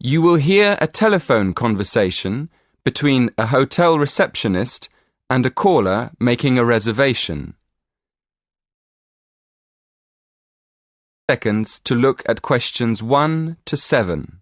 You will hear a telephone conversation between a hotel receptionist and a caller making a reservation. Seconds to look at questions 1 to 7.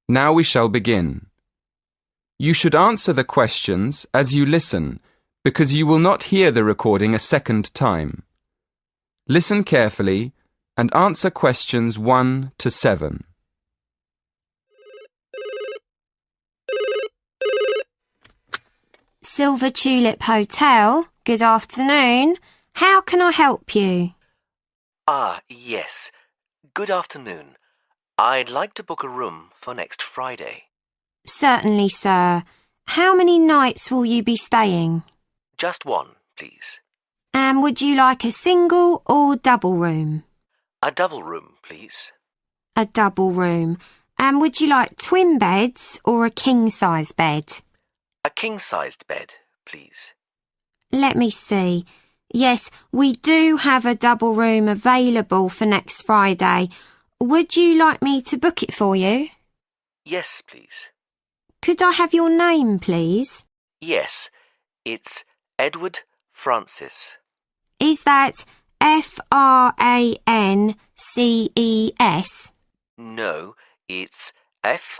Now we shall begin. You should answer the questions as you listen, because you will not hear the recording a second time. Listen carefully and answer questions 1 to 7. Silver Tulip Hotel, good afternoon. How can I help you? Yes. Good afternoon. I'd like to book a room for next Friday. Certainly, sir. How many nights will you be staying? Just one, please. And would you like a single or double room? A double room, please. A double room. And would you like twin beds or a king-size bed? A king-sized bed, please. Let me see. Yes, we do have a double room available for next Friday. Would you like me to book it for you? Yes, please. Could I have your name, please? Yes, it's Edward Francis. Is that Frances? No, it's Francis.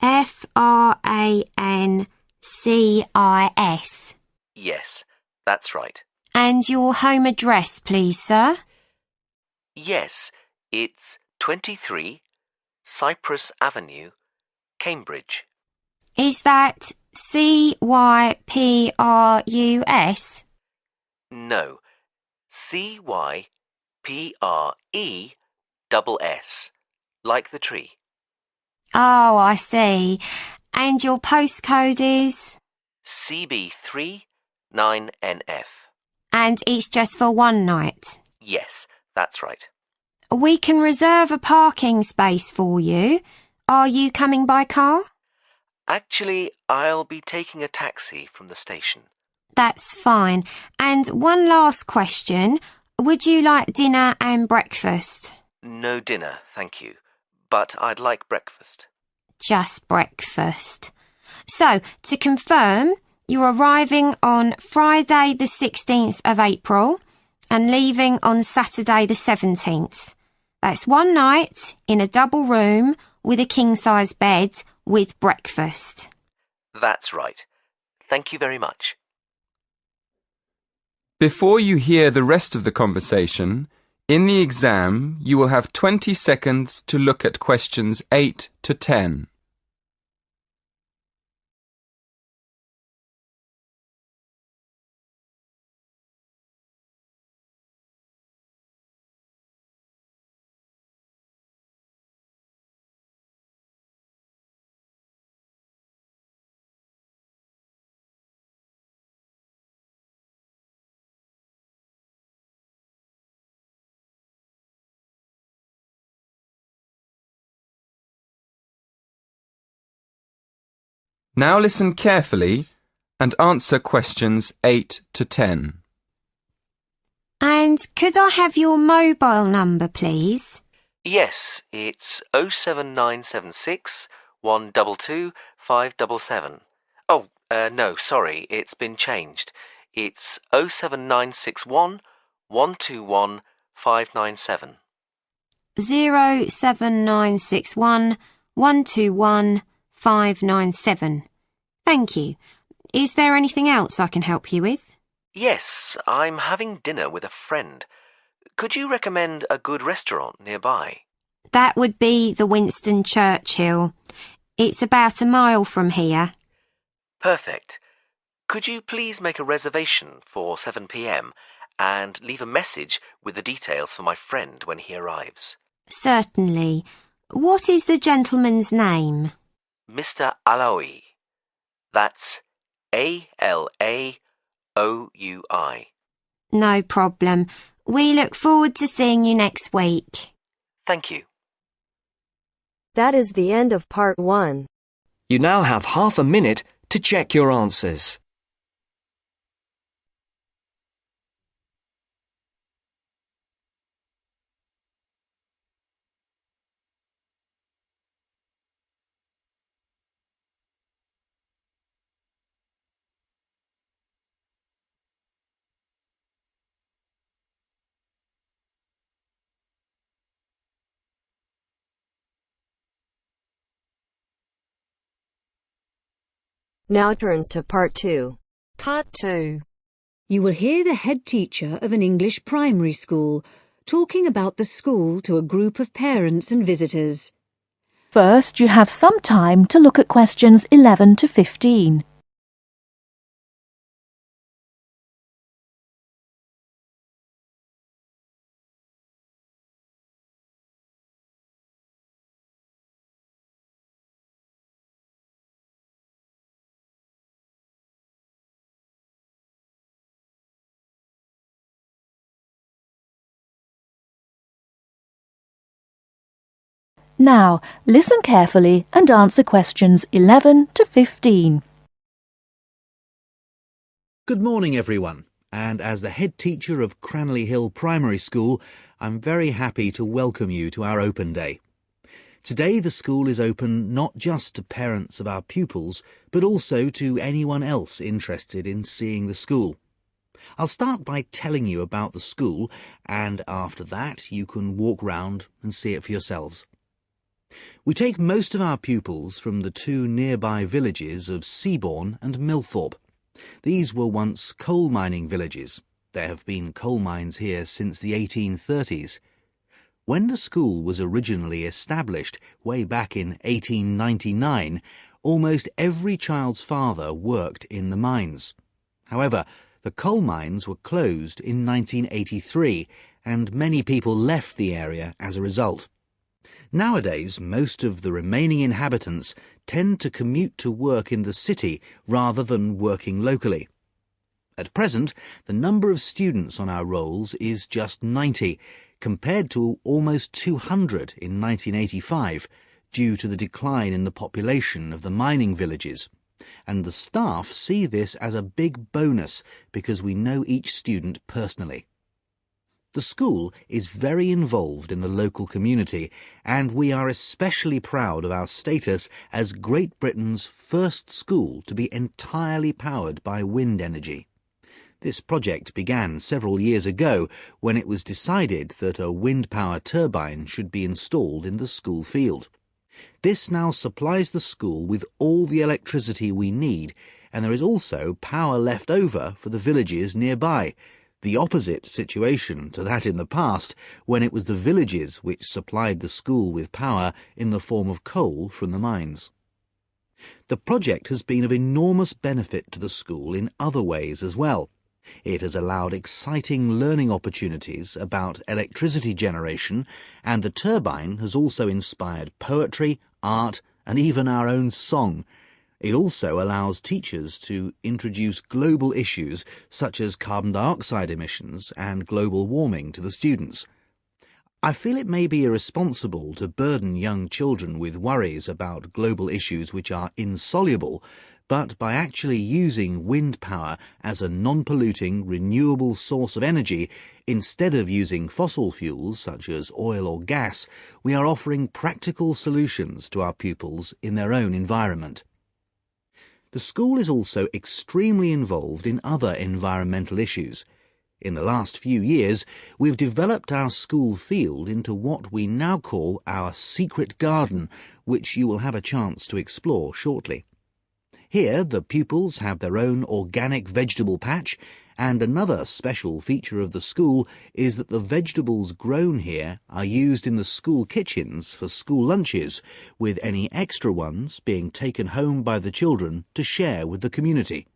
Francis. Yes, that's right. And your home address, please, sir? Yes, it's 23 Cypress Avenue, Cambridge. Is that Cyprus? No, Cypress, like the tree. Oh, I see. And your postcode is? CB3 9NF. And it's just for one night? Yes, that's right. We can reserve a parking space for you. Are you coming by car? Actually, I'll be taking a taxi from the station. That's fine. And one last question. Would you like dinner and breakfast? No dinner, thank you. But I'd like breakfast. Just breakfast. So, to confirm, you're arriving on Friday the 16th of April and leaving on Saturday the 17th. That's one night in a double room with a king-size bed with breakfast. That's right. Thank you very much. Before you hear the rest of the conversation, in the exam you will have 20 seconds to look at questions 8 to 10. Now listen carefully and answer questions 8 to 10. And could I have your mobile number, please? Yes, it's 07976 122 577. Oh, no, sorry, it's been changed. It's 07961 121 597. 07961 121 597. Thank you. Is there anything else I can help you with? Yes, I'm having dinner with a friend. Could you recommend a good restaurant nearby? That would be the Winston Churchill. It's about a mile from here. Perfect. Could you please make a reservation for 7 p.m. and leave a message with the details for my friend when he arrives? Certainly. What is the gentleman's name? Mr. Alaoui. That's Alaoui. No problem. We look forward to seeing you next week. Thank you. That is the end of part 1. You now have half a minute to check your answers. Now turns to part 2. Part 2. You will hear the head teacher of an English primary school talking about the school to a group of parents and visitors. First, you have some time to look at questions 11 to 15. Now, listen carefully and answer questions 11 to 15. Good morning, everyone. And as the head teacher of Cranley Hill Primary School, I'm very happy to welcome you to our open day. Today, the school is open not just to parents of our pupils, but also to anyone else interested in seeing the school. I'll start by telling you about the school, and after that, you can walk round and see it for yourselves. We take most of our pupils from the two nearby villages of Seabourne and Millthorpe. These were once coal mining villages. There have been coal mines here since the 1830s. When the school was originally established, way back in 1899, almost every child's father worked in the mines. However, the coal mines were closed in 1983, and many people left the area as a result. Nowadays, most of the remaining inhabitants tend to commute to work in the city rather than working locally. At present, the number of students on our rolls is just 90, compared to almost 200 in 1985, due to the decline in the population of the mining villages. And the staff see this as a big bonus because we know each student personally. The school is very involved in the local community, and we are especially proud of our status as Great Britain's first school to be entirely powered by wind energy. This project began several years ago when it was decided that a wind power turbine should be installed in the school field. This now supplies the school with all the electricity we need, and there is also power left over for the villages nearby. The opposite situation to that in the past, when it was the villages which supplied the school with power in the form of coal from the mines. The project has been of enormous benefit to the school in other ways as well. It has allowed exciting learning opportunities about electricity generation, and the turbine has also inspired poetry, art, and even our own song. It also allows teachers to introduce global issues such as carbon dioxide emissions and global warming to the students. I feel it may be irresponsible to burden young children with worries about global issues which are insoluble, but by actually using wind power as a non-polluting, renewable source of energy, instead of using fossil fuels such as oil or gas, we are offering practical solutions to our pupils in their own environment. The school is also extremely involved in other environmental issues. In the last few years, we've developed our school field into what we now call our secret garden, which you will have a chance to explore shortly. Here, the pupils have their own organic vegetable patch, and another special feature of the school is that the vegetables grown here are used in the school kitchens for school lunches, with any extra ones being taken home by the children to share with the community.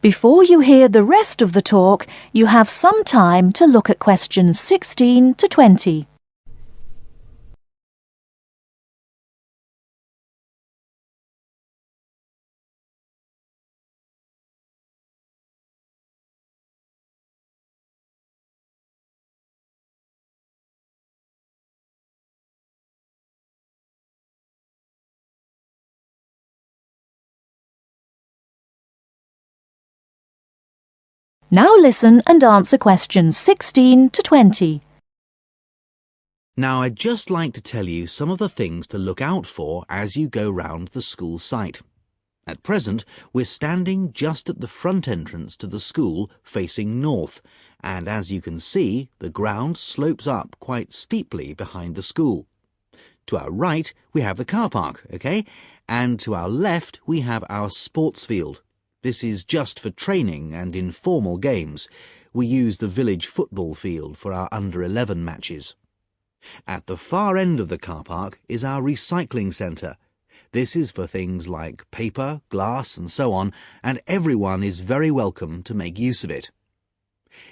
Before you hear the rest of the talk, you have some time to look at questions 16 to 20. Now listen and answer questions 16 to 20. Now, I'd just like to tell you some of the things to look out for as you go round the school site. At present, we're standing just at the front entrance to the school facing north, and as you can see, the ground slopes up quite steeply behind the school. To our right, we have the car park, OK? And to our left, we have our sports field. This is just for training and informal games. We use the village football field for our under-11 matches. At the far end of the car park is our recycling centre. This is for things like paper, glass and so on, and everyone is very welcome to make use of it.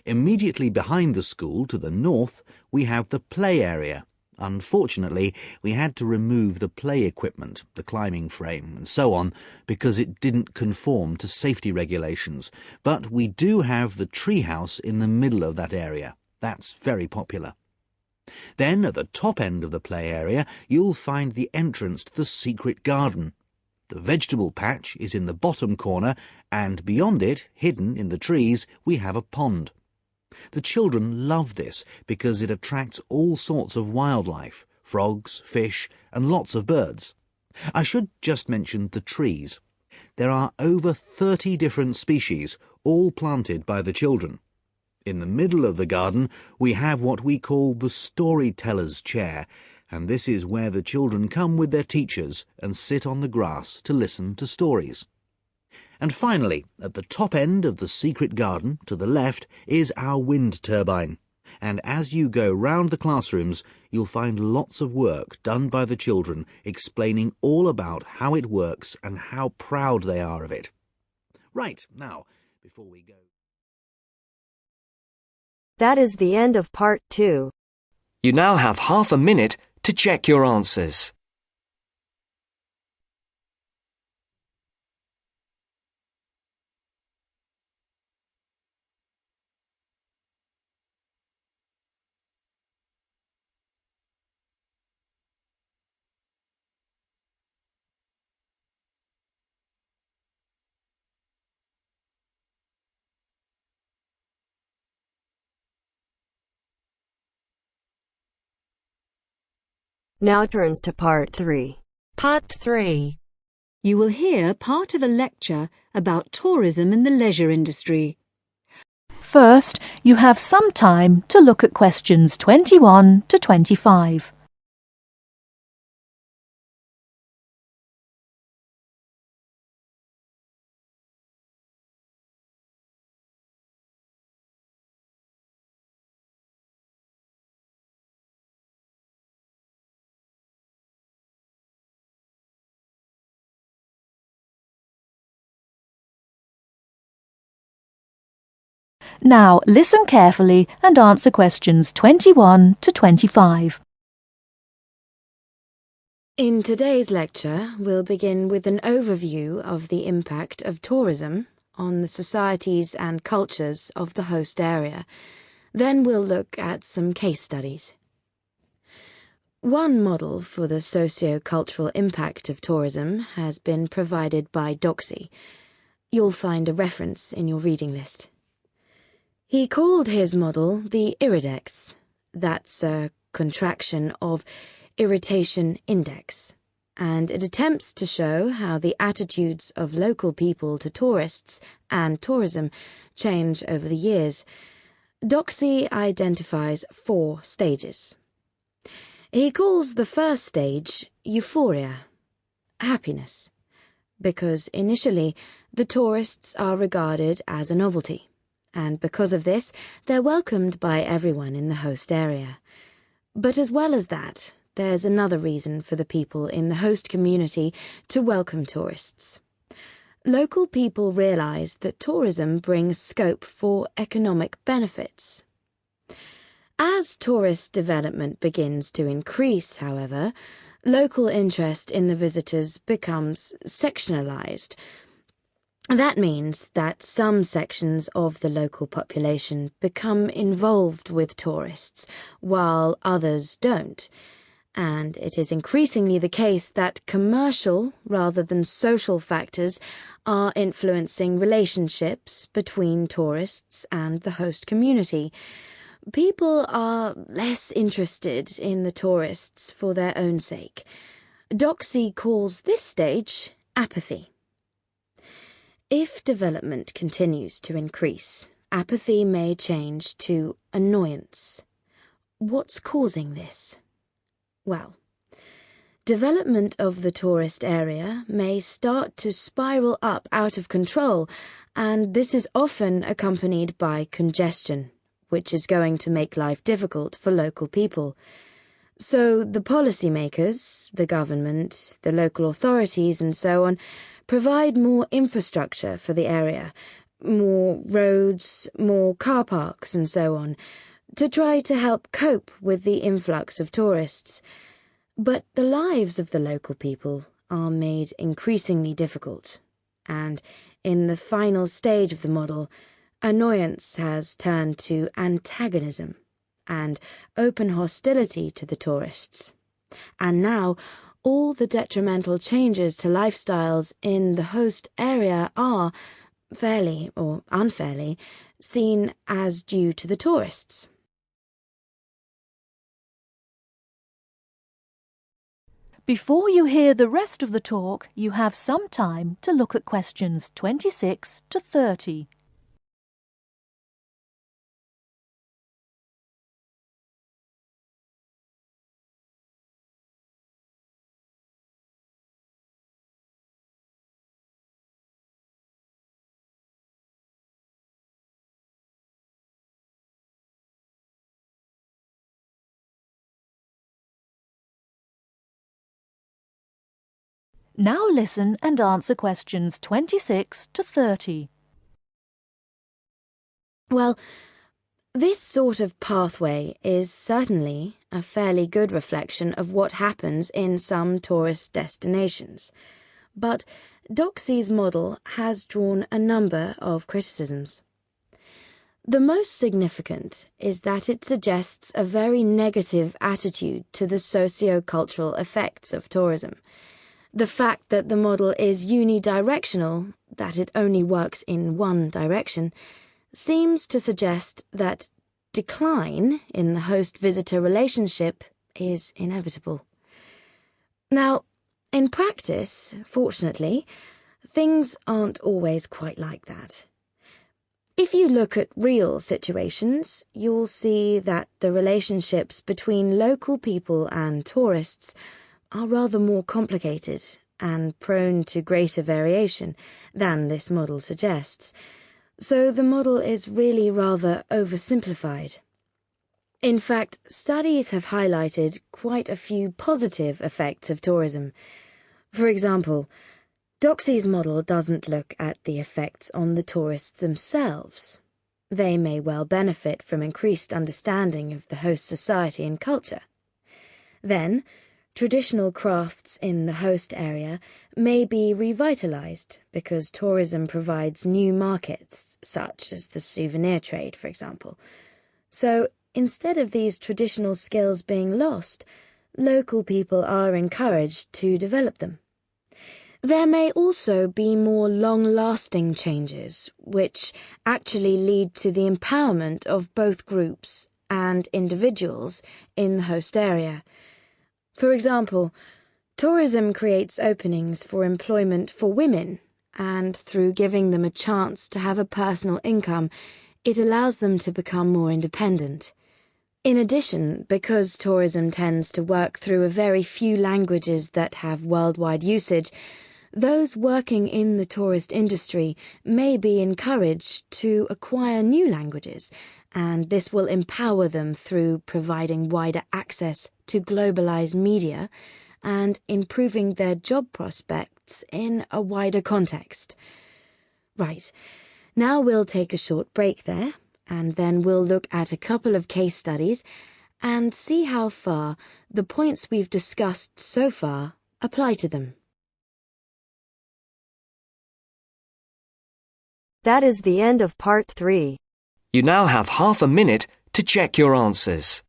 Immediately behind the school to the north, we have the play area. Unfortunately, we had to remove the play equipment, the climbing frame and so on, because it didn't conform to safety regulations. But we do have the treehouse in the middle of that area. That's very popular. Then, at the top end of the play area, you'll find the entrance to the secret garden. The vegetable patch is in the bottom corner, and beyond it, hidden in the trees, we have a pond. The children love this because it attracts all sorts of wildlife, frogs, fish, and lots of birds. I should just mention the trees. There are over 30 different species, all planted by the children. In the middle of the garden, we have what we call the storyteller's chair, and this is where the children come with their teachers and sit on the grass to listen to stories. And finally, at the top end of the secret garden, to the left, is our wind turbine. And as you go round the classrooms, you'll find lots of work done by the children explaining all about how it works and how proud they are of it. Right, now, before we go... That is the end of part 2. You now have half a minute to check your answers. Now turns to part 3. Part 3. You will hear part of a lecture about tourism in the leisure industry. First, you have some time to look at questions 21 to 25. Now listen carefully and answer questions 21 to 25. In today's lecture, we'll begin with an overview of the impact of tourism on the societies and cultures of the host area. Then we'll look at some case studies. One model for the socio-cultural impact of tourism has been provided by Doxy. You'll find a reference in your reading list. He called his model the Iridex. That's a contraction of Irritation Index, and it attempts to show how the attitudes of local people to tourists and tourism change over the years. Doxy identifies 4 stages. He calls the first stage euphoria, happiness, because initially the tourists are regarded as a novelty. And because of this, they're welcomed by everyone in the host area. But as well as that, there's another reason for the people in the host community to welcome tourists. Local people realise that tourism brings scope for economic benefits. As tourist development begins to increase, however, local interest in the visitors becomes sectionalised. That means that some sections of the local population become involved with tourists, while others don't. and it is increasingly the case that commercial rather than social factors are influencing relationships between tourists and the host community. People are less interested in the tourists for their own sake. Doxy calls this stage apathy. If development continues to increase, apathy may change to annoyance. What's causing this? Well, development of the tourist area may start to spiral up out of control, and this is often accompanied by congestion, which is going to make life difficult for local people. So the policymakers, the government, the local authorities and so on provide more infrastructure for the area, more roads, more car parks and so on, to try to help cope with the influx of tourists. But the lives of the local people are made increasingly difficult, and in the final stage of the model, annoyance has turned to antagonism and open hostility to the tourists. And now, all the detrimental changes to lifestyles in the host area are, fairly or unfairly, seen as due to the tourists. Before you hear the rest of the talk, you have some time to look at questions 26 to 30. Now listen and answer questions 26 to 30. Well, this sort of pathway is certainly a fairly good reflection of what happens in some tourist destinations. But Doxy's model has drawn a number of criticisms. The most significant is that it suggests a very negative attitude to the socio-cultural effects of tourism. The fact that the model is unidirectional, that it only works in one direction, seems to suggest that decline in the host-visitor relationship is inevitable. Now, in practice, fortunately, things aren't always quite like that. If you look at real situations, you'll see that the relationships between local people and tourists are rather more complicated and prone to greater variation than this model suggests. So the model is really rather oversimplified. In fact, studies have highlighted quite a few positive effects of tourism. For example, Doxy's model doesn't look at the effects on the tourists themselves. They may well benefit from increased understanding of the host society and culture. Then, traditional crafts in the host area may be revitalized because tourism provides new markets, such as the souvenir trade, for example. So, instead of these traditional skills being lost, local people are encouraged to develop them. There may also be more long-lasting changes, which actually lead to the empowerment of both groups and individuals in the host area. For example, tourism creates openings for employment for women, and through giving them a chance to have a personal income, it allows them to become more independent. In addition, because tourism tends to work through a very few languages that have worldwide usage, those working in the tourist industry may be encouraged to acquire new languages, and this will empower them through providing wider access to globalized media and improving their job prospects in a wider context. Right, now we'll take a short break there, and then we'll look at a couple of case studies and see how far the points we've discussed so far apply to them. That is the end of part 3. You now have half a minute to check your answers.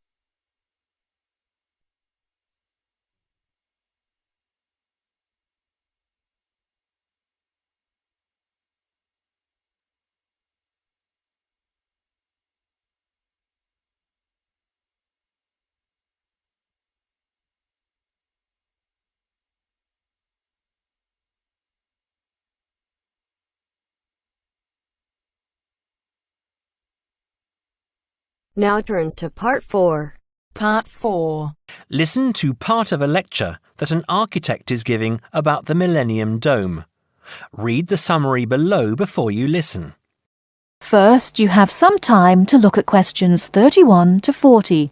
Now turns to Part 4. Part 4. Listen to part of a lecture that an architect is giving about the Millennium Dome. Read the summary below before you listen. First, you have some time to look at questions 31 to 40.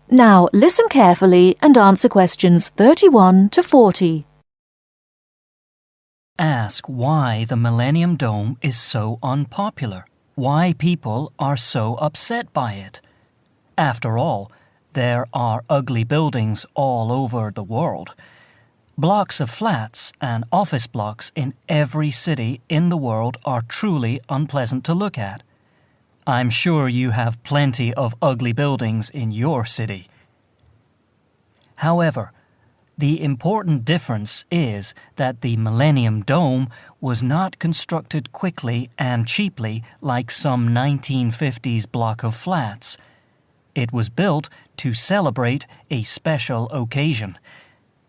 Now listen carefully and answer questions 31 to 40. Ask why the Millennium Dome is so unpopular, why people are so upset by it. After all, there are ugly buildings all over the world. Blocks of flats and office blocks in every city in the world are truly unpleasant to look at. I'm sure you have plenty of ugly buildings in your city. However, the important difference is that the Millennium Dome was not constructed quickly and cheaply like some 1950s block of flats. It was built to celebrate a special occasion.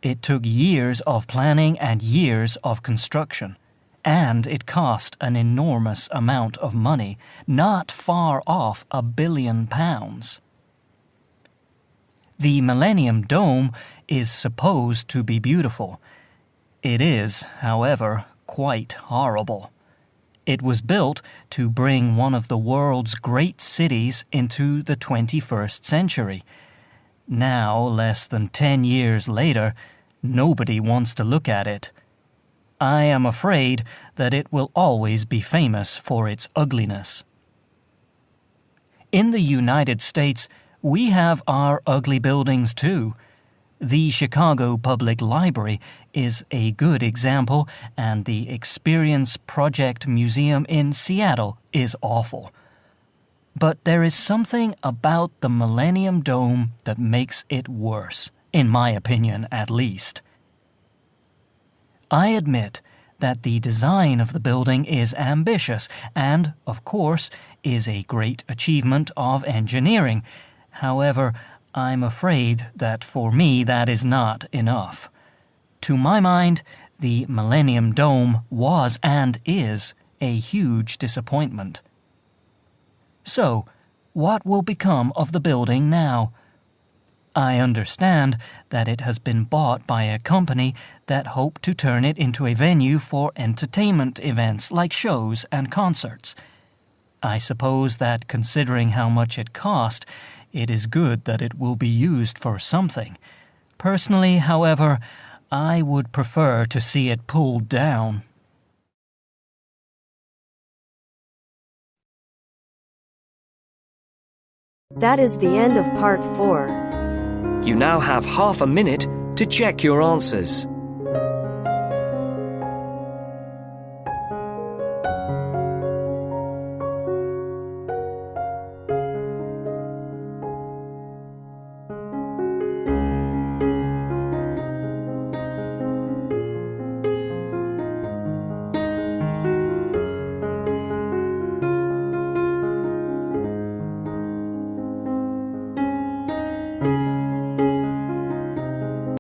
It took years of planning and years of construction. And it cost an enormous amount of money, not far off £1 billion. The Millennium Dome is supposed to be beautiful. It is, however, quite horrible. It was built to bring one of the world's great cities into the 21st century. Now, less than 10 years later, nobody wants to look at it. I am afraid that it will always be famous for its ugliness. In the United States, we have our ugly buildings too. The Chicago Public Library is a good example, and the Experience Project Museum in Seattle is awful. But there is something about the Millennium Dome that makes it worse, in my opinion at least. I admit that the design of the building is ambitious and, of course, is a great achievement of engineering. However, I'm afraid that for me that is not enough. To my mind, the Millennium Dome was and is a huge disappointment. So, what will become of the building now? I understand that it has been bought by a company that hoped to turn it into a venue for entertainment events like shows and concerts. I suppose that considering how much it cost, it is good that it will be used for something. Personally, however, I would prefer to see it pulled down. That is the end of Part 4. You now have half a minute to check your answers.